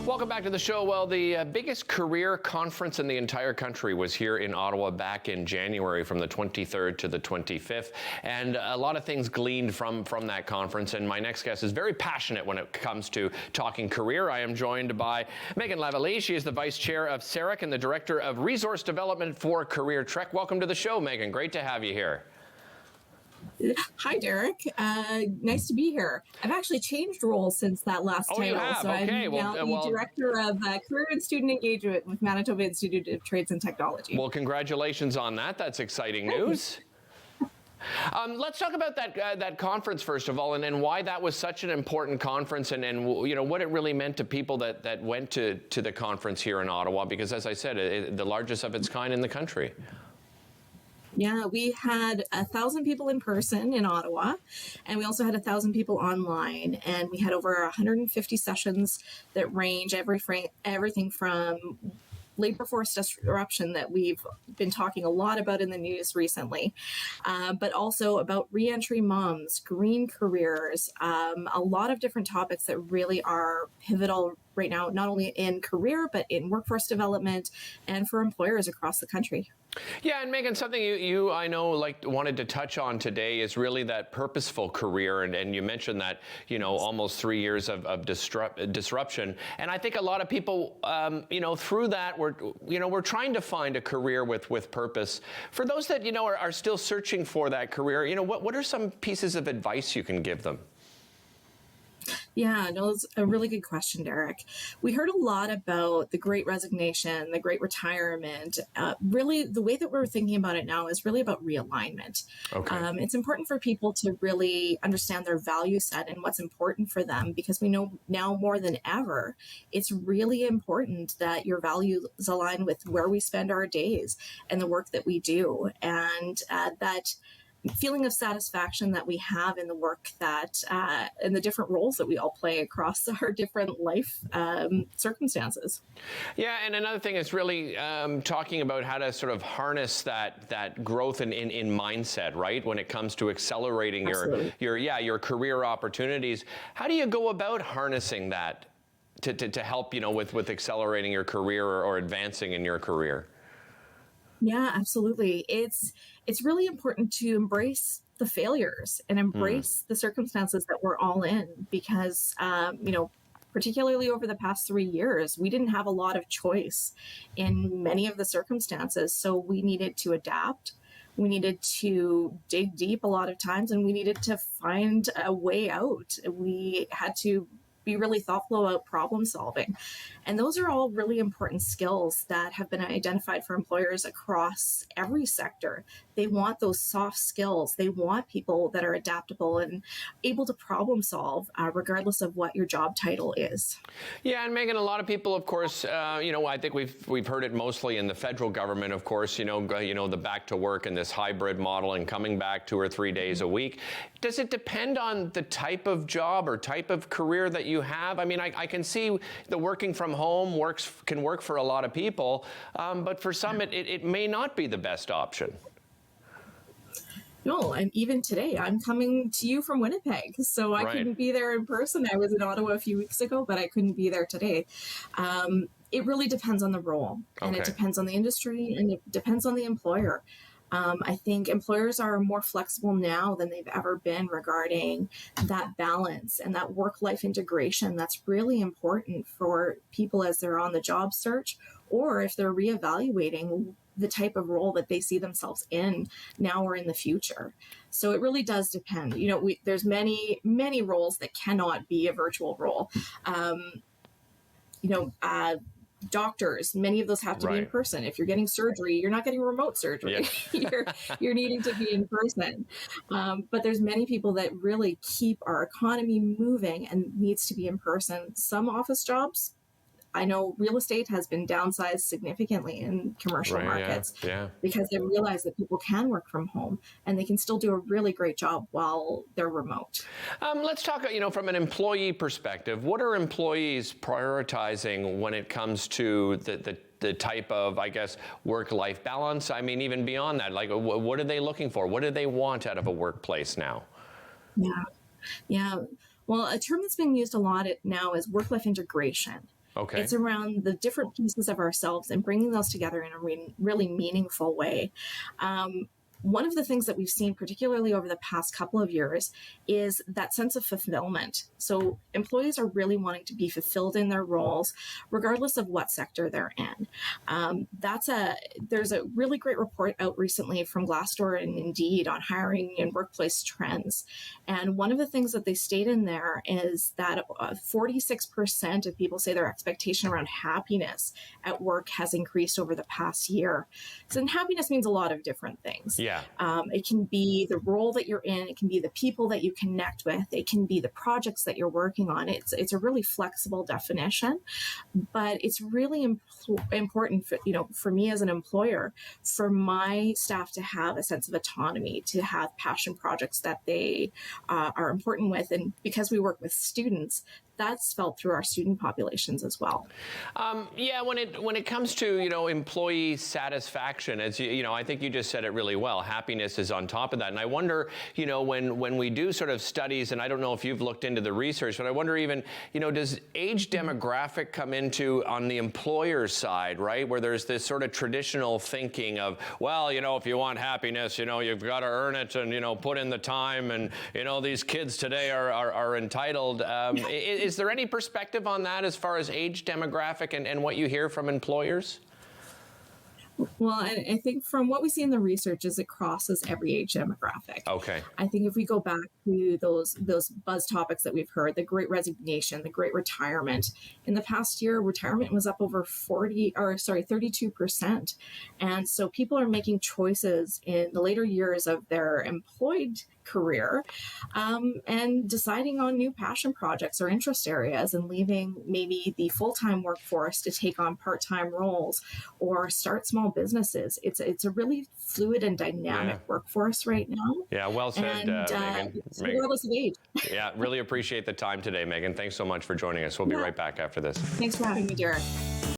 Welcome back to the show. Well, the biggest career conference in the entire country was here in Ottawa back in January from the 23rd to the 25th. And a lot of things gleaned from that conference. And my next guest is very passionate when it comes to talking career. I am joined by Meghan Lavallee. She is the Vice Chair of CERIC and the Director of Resource Development for Career Trek. Welcome to the show, Meghan. Great to have you here. Hi, Derek. Nice to be here. I've actually changed roles since that last title. You have? So okay. I'm now the Director of Career and Student Engagement with Manitoba Institute of Trades and Technology. Well, congratulations on that. That's exciting news. Let's talk about that conference first of all, and why that was such an important conference, and you know what it really meant to people that went to the conference here in Ottawa. Because, as I said, the largest of its kind in the country. Yeah, we had 1,000 people in person in Ottawa, and we also had 1,000 people online, and we had over 150 sessions that range everything from labor force disruption that we've been talking a lot about in the news recently, but also about reentry moms, green careers, a lot of different topics that really are pivotal right now, not only in career, but in workforce development and for employers across the country. Yeah, and Meghan, something you I know wanted to touch on today is really that purposeful career, and you mentioned that, you know, almost 3 years of disruption, and I think a lot of people, you know, through that we're trying to find a career with purpose. For those that are still searching for that career, what are some pieces of advice you can give them? Yeah, no, it's a really good question, Derek. We heard a lot about the Great Resignation, the Great Retirement. Really, the way that we're thinking about it now is really about realignment. Okay. It's important for people to really understand their value set and what's important for them, because we know now more than ever, it's really important that your values align with where we spend our days and the work that we do, and that feeling of satisfaction that we have in the work that and the different roles that we all play across our different life circumstances. Yeah, and another thing is really talking about how to sort of harness that growth in mindset, right? When it comes to accelerating your career opportunities. How do you go about harnessing that to help with accelerating your career or advancing in your career? Yeah, absolutely. It's really important to embrace the failures and embrace the circumstances that we're all in, because, particularly over the past 3 years, we didn't have a lot of choice in many of the circumstances. So we needed to adapt. We needed to dig deep a lot of times, and we needed to find a way out. We had to be really thoughtful about problem solving. And those are all really important skills that have been identified for employers across every sector. They want those soft skills. They want people that are adaptable and able to problem solve, regardless of what your job title is. Yeah, and Meghan, a lot of people, of course, I think we've heard it mostly in the federal government, of course, the back to work and this hybrid model and coming back 2 or 3 days a week. Does it depend on the type of job or type of career that you have? I mean, I can see the working from home can work for a lot of people, but for some it may not be the best option. No, and even today, I'm coming to you from Winnipeg, so I couldn't be there in person. I was in Ottawa a few weeks ago, but I couldn't be there today. It really depends on the role, and it depends on the industry, and it depends on the employer. I think employers are more flexible now than they've ever been regarding that balance and that work-life integration that's really important for people as they're on the job search, or if they're reevaluating the type of role that they see themselves in now or in the future. So it really does depend. There's many, many roles that cannot be a virtual role. Doctors, many of those have to be in person. If you're getting surgery, you're not getting remote surgery. Yeah. you're needing to be in person. But there's many people that really keep our economy moving and needs to be in person. Some office jobs, I know real estate has been downsized significantly in commercial markets because they realize that people can work from home and they can still do a really great job while they're remote. Let's talk, from an employee perspective. What are employees prioritizing when it comes to the type of, I guess, work-life balance? I mean, even beyond that, like, what are they looking for? What do they want out of a workplace now? Yeah. Well, a term that's being used a lot now is work-life integration. Okay. It's around the different pieces of ourselves and bringing those together in a really meaningful way. One of the things that we've seen, particularly over the past couple of years, is that sense of fulfillment. So employees are really wanting to be fulfilled in their roles, regardless of what sector they're in. There's a really great report out recently from Glassdoor and Indeed on hiring and workplace trends. And one of the things that they state in there is that 46% of people say their expectation around happiness at work has increased over the past year. So, and happiness means a lot of different things. Yeah. It can be the role that you're in. It can be the people that you connect with. It can be the projects that you're working on. It's a really flexible definition, but it's really important for me as an employer, for my staff to have a sense of autonomy, to have passion projects that they are important with. And because we work with students, that's felt through our student populations as well. Yeah, when it comes to employee satisfaction, as I think you just said it really well. Happiness is on top of that, and I wonder when we do sort of studies, and I don't know if you've looked into the research, but I wonder even does age demographic come into on the employer side, right, where there's this sort of traditional thinking of, well, if you want happiness, you've got to earn it and put in the time, and these kids today are entitled. Is there any perspective on that as far as age demographic and what you hear from employers? Well, I think from what we see in the research is it crosses every age demographic. Okay. I think if we go back to those buzz topics that we've heard, the Great Resignation, the Great Retirement, in the past year, retirement was up over 32%. And so people are making choices in the later years of their employed career and deciding on new passion projects or interest areas and leaving maybe the full-time workforce to take on part-time roles or start small businesses. It's a really fluid and dynamic workforce right now. Yeah, well said, Meghan. Regardless of age. Yeah, really appreciate the time today, Meghan. Thanks so much for joining us. We'll be right back after this. Thanks for having me, Derek.